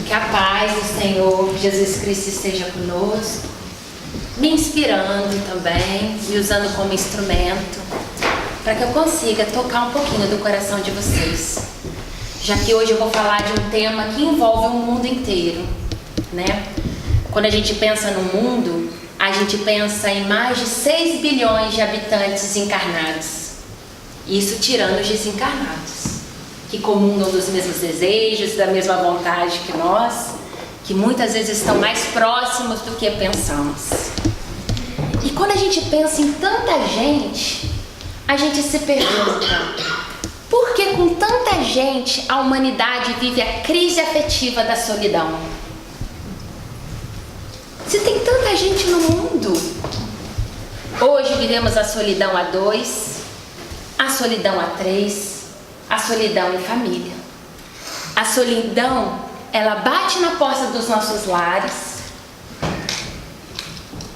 Que a paz do Senhor Jesus Cristo esteja conosco, me inspirando também, me usando como instrumento, para que eu consiga tocar um pouquinho do coração de vocês. Já que hoje eu vou falar de um tema que envolve o mundo inteiro, né? Quando a gente pensa no mundo, a gente pensa em mais de 6 bilhões de habitantes encarnados. Isso tirando os desencarnados, que comungam dos mesmos desejos, da mesma vontade que nós, que muitas vezes estão mais próximos do que pensamos. E quando a gente pensa em tanta gente, a gente se pergunta: por que com tanta gente a humanidade vive a crise afetiva da solidão? Se tem tanta gente no mundo, hoje vivemos a solidão a 2, a solidão a 3, a solidão em família. A solidão, ela bate na porta dos nossos lares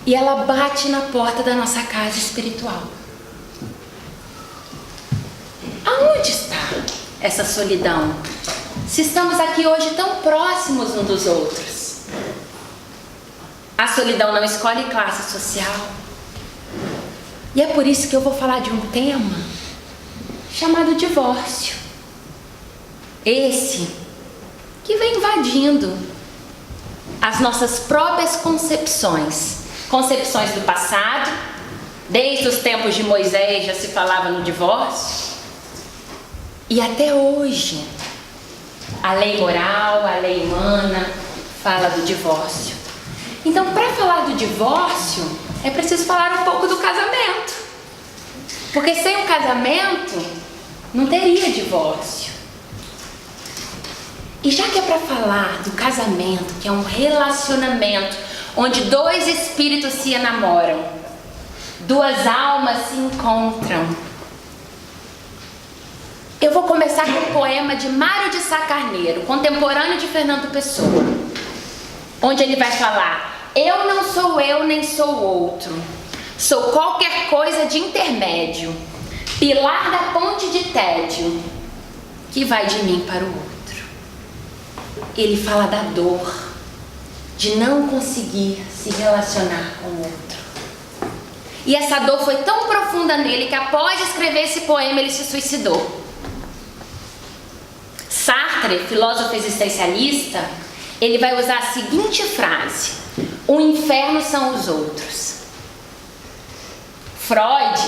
e ela bate na porta da nossa casa espiritual. Aonde está essa solidão? Se estamos aqui hoje tão próximos uns dos outros. A solidão não escolhe classe social. E é por isso que eu vou falar de um tema chamado divórcio. Esse que vem invadindo as nossas próprias concepções. Concepções do passado, desde os tempos de Moisés já se falava no divórcio. E até hoje, a lei moral, a lei humana fala do divórcio. Então, para falar do divórcio, é preciso falar um pouco do casamento. Porque sem o casamento, não teria divórcio. E já que é para falar do casamento, que é um relacionamento onde 2 espíritos se enamoram, 2 almas se encontram, eu vou começar com um poema de Mário de Sá Carneiro, contemporâneo de Fernando Pessoa, onde ele vai falar: eu não sou eu nem sou outro, sou qualquer coisa de intermédio, pilar da ponte de tédio, que vai de mim para o outro. Ele fala da dor, de não conseguir se relacionar com o outro. E essa dor foi tão profunda nele que após escrever esse poema ele se suicidou. Sartre, filósofo existencialista, ele vai usar a seguinte frase: o inferno são os outros. Freud,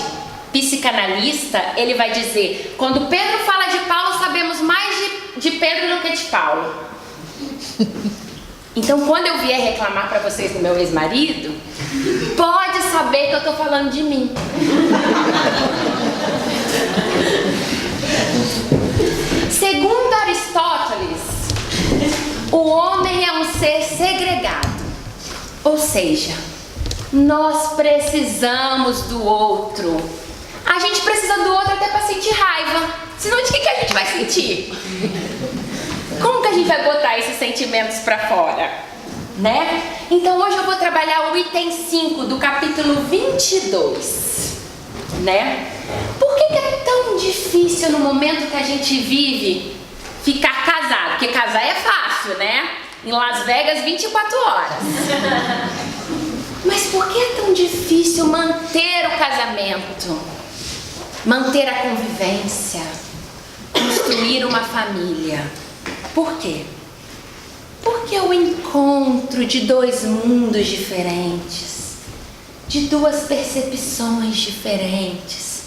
psicanalista, ele vai dizer: quando Pedro fala de Paulo, sabemos mais de Pedro do que de Paulo. Então, quando eu vier reclamar para vocês do meu ex-marido, pode saber que eu estou falando de mim. Segundo Aristóteles, o homem é um ser segregado. Ou seja, nós precisamos do outro. A gente precisa do outro até para sentir raiva. Senão de que a gente vai sentir? Como que a gente vai botar esses sentimentos para fora? Né? Então hoje eu vou trabalhar o item 5 do capítulo 22. Né? Por que é tão difícil no momento que a gente vive ficar casado? Porque casar é fácil, né? Em Las Vegas, 24 horas. Mas por que é tão difícil manter o casamento? Manter a convivência? Construir uma família? Por quê? Porque é o encontro de 2 mundos diferentes, de 2 percepções diferentes,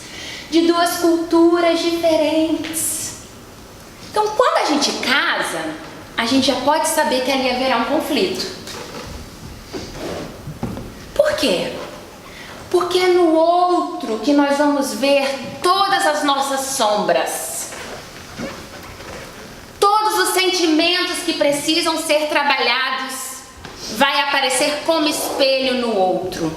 de 2 culturas diferentes. Então, quando a gente casa, a gente já pode saber que ali haverá um conflito. Por quê? Porque é no outro que nós vamos ver todas as nossas sombras. Todos os sentimentos que precisam ser trabalhados vai aparecer como espelho no outro.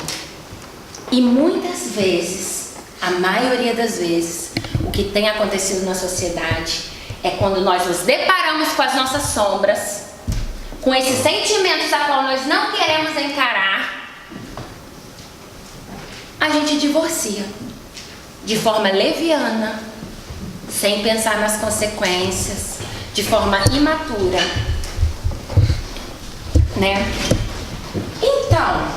E muitas vezes, a maioria das vezes, o que tem acontecido na sociedade é quando nós nos deparamos com as nossas sombras, com esses sentimentos a qual nós não queremos encarar, a gente divorcia de forma leviana, sem pensar nas consequências, de forma imatura. né? Então,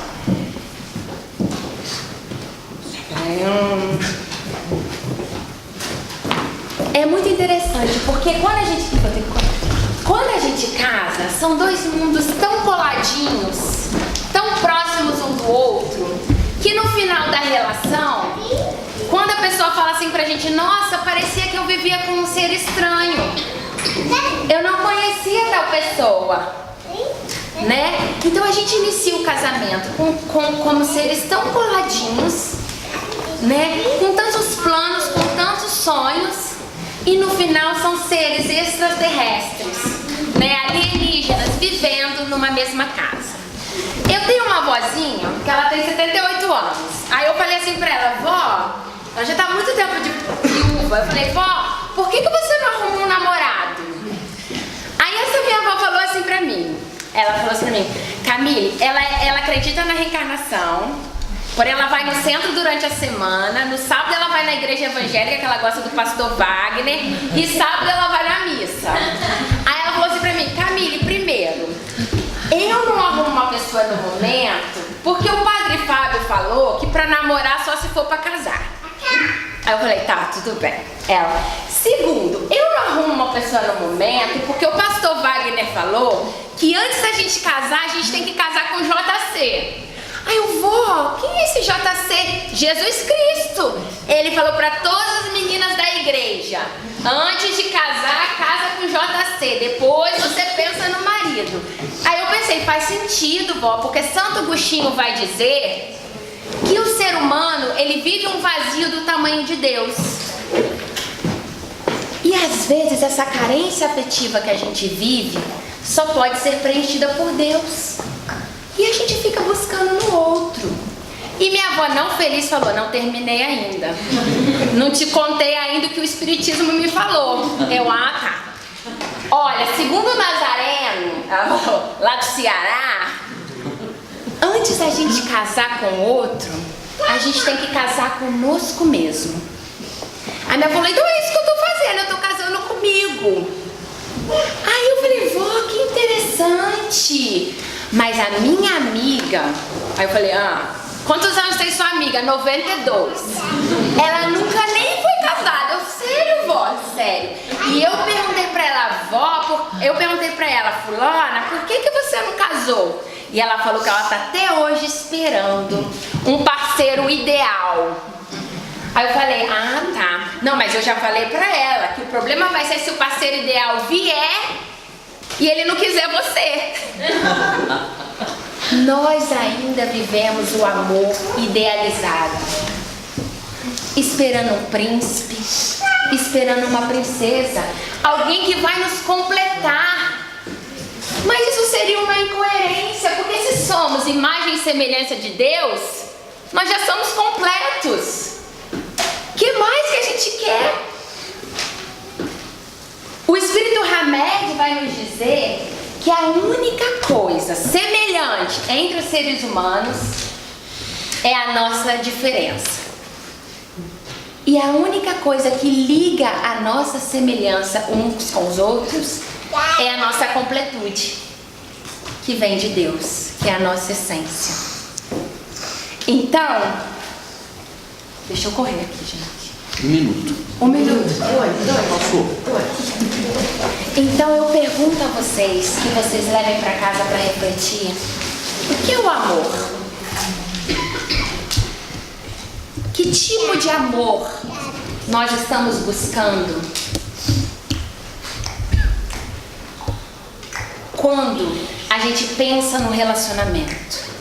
é muito interessante, porque quando a gente casa, são dois mundos tão coladinhos, tão próximos um do outro, que no final da relação, quando a pessoa fala assim pra gente, nossa, parecia que eu vivia com um ser estranho, eu não conhecia tal pessoa, né? Então a gente inicia o casamento como seres tão coladinhos, né? Com tantos planos, com tantos sonhos, e no final são seres extraterrestres, né? Alienígenas vivendo numa mesma casa. Eu tenho uma vozinha que ela tem 78 anos. Aí eu falei assim pra ela, vó, ela já tá há muito tempo de viúva. Eu falei, vó, por que você não arruma um namorado? Aí essa minha avó falou assim pra mim. Ela falou assim pra mim, Camille, ela acredita na reencarnação, porém ela vai no centro durante a semana, no sábado ela vai na igreja evangélica, que ela gosta do pastor Wagner, e sábado ela vai na missa. Aí ela falou assim pra mim, Camille, primeiro, eu não arrumo uma pessoa no momento, porque o padre Fábio falou que pra namorar só se for pra casar. Aí eu falei, tá, tudo bem. Ela, segundo, eu não arrumo uma pessoa no momento, porque o pastor Wagner falou que antes da gente casar, a gente tem que casar com JC. Aí eu vou, quem é esse JC? Jesus Cristo. Ele falou pra todas as meninas da igreja, antes de casar, casa com JC, depois você pensa no marido. Aí eu pensei, faz sentido, vó, porque Santo Agostinho vai dizer que o ser humano, ele vive um vazio do tamanho de Deus. E às vezes essa carência afetiva que a gente vive só pode ser preenchida por Deus. E a gente fica buscando no outro. E minha avó, não feliz, falou, não terminei ainda. Não te contei ainda o que o Espiritismo me falou. Eu, tá. Olha, segundo o Nazareno, lá do Ceará, antes da gente casar com o outro, a gente tem que casar conosco mesmo. A minha avó falou, então é isso que eu tô fazendo, eu tô casando comigo. Aí eu falei, vó, que interessante. Mas a minha amiga, aí eu falei, quantos anos tem sua amiga? 92. Ela nunca nem foi casada. Eu, sério, vó? Sério. E eu perguntei pra ela, fulana, por que você não casou? E ela falou que ela tá até hoje esperando um parceiro ideal. Aí eu falei, tá. Não, mas eu já falei pra ela que o problema vai ser se o parceiro ideal vier e ele não quiser você. Nós ainda vivemos o amor idealizado, esperando um príncipe, esperando uma princesa, alguém que vai nos completar. Mas isso seria uma incoerência, porque se somos imagem e semelhança de Deus, nós já somos completos. O que mais que a gente quer? O Espírito Hamed vai nos dizer que a única coisa semelhante entre os seres humanos é a nossa diferença. E a única coisa que liga a nossa semelhança uns com os outros é a nossa completude, que vem de Deus, que é a nossa essência. Então, deixa eu correr aqui, gente. Um minuto. Um minuto. Dois. Então eu pergunto a vocês, que vocês levem para casa para refletir, o que é o amor? Que tipo de amor nós estamos buscando quando a gente pensa no relacionamento?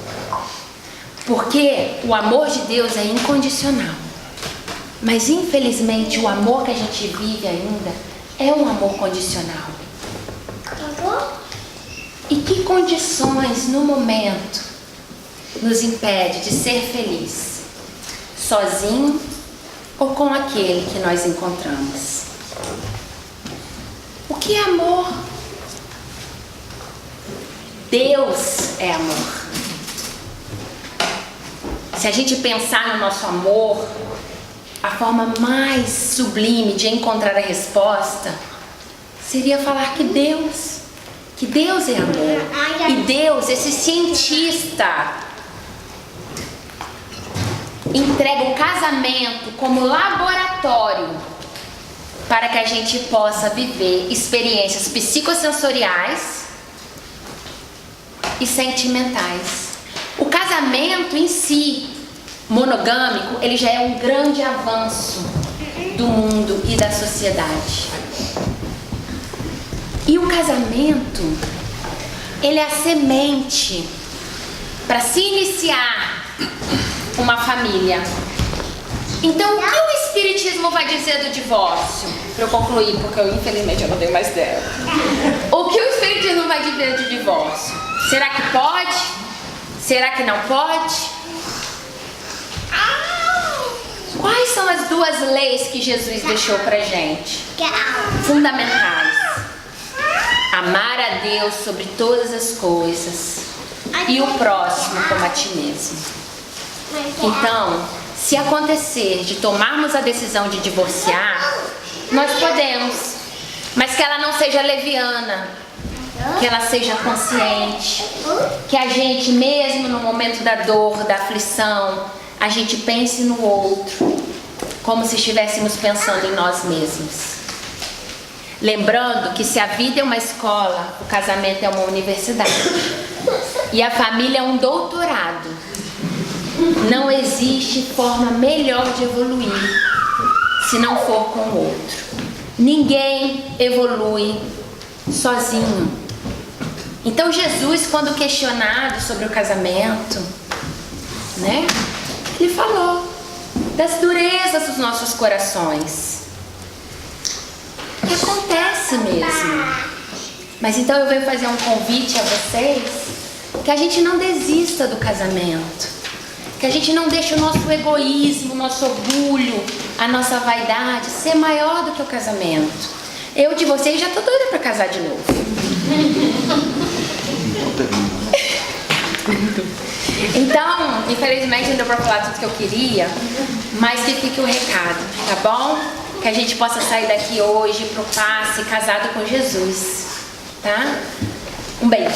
Porque o amor de Deus é incondicional. Mas infelizmente o amor que a gente vive ainda é um amor condicional. E que condições no momento nos impede de ser feliz? Sozinho ou com aquele que nós encontramos? O que é amor? Deus é amor. Se a gente pensar no nosso amor, a forma mais sublime de encontrar a resposta seria falar que Deus, que Deus é amor. E Deus, esse cientista, entrega o casamento como laboratório para que a gente possa viver experiências psicossensoriais e sentimentais. O casamento em si, monogâmico, ele já é um grande avanço do mundo e da sociedade. E o casamento, ele é a semente para se iniciar uma família. Então, o que o Espiritismo vai dizer do divórcio? Para eu concluir, porque infelizmente eu não tenho mais dela. O que o Espiritismo vai dizer de divórcio? Será que pode? Será que não pode? Quais são as duas leis que Jesus deixou pra gente? Fundamentais. Amar a Deus sobre todas as coisas e o próximo como a ti mesmo. Então, se acontecer de tomarmos a decisão de divorciar, nós podemos, mas que ela não seja leviana, que ela seja consciente, que a gente, mesmo no momento da dor, da aflição, a gente pense no outro, como se estivéssemos pensando em nós mesmos. Lembrando que se a vida é uma escola, o casamento é uma universidade. E a família é um doutorado. Não existe forma melhor de evoluir se não for com o outro. Ninguém evolui sozinho. Então Jesus, quando questionado sobre o casamento, né, ele falou das durezas dos nossos corações. Que acontece mesmo. Mas então eu venho fazer um convite a vocês, que a gente não desista do casamento, que a gente não deixe o nosso egoísmo, o nosso orgulho, a nossa vaidade ser maior do que o casamento. Eu de vocês já tô doida pra casar de novo. Então, infelizmente não deu pra falar tudo que eu queria, mas que fique o recado, tá bom? Que a gente possa sair daqui hoje pro passe casado com Jesus, tá? Um beijo.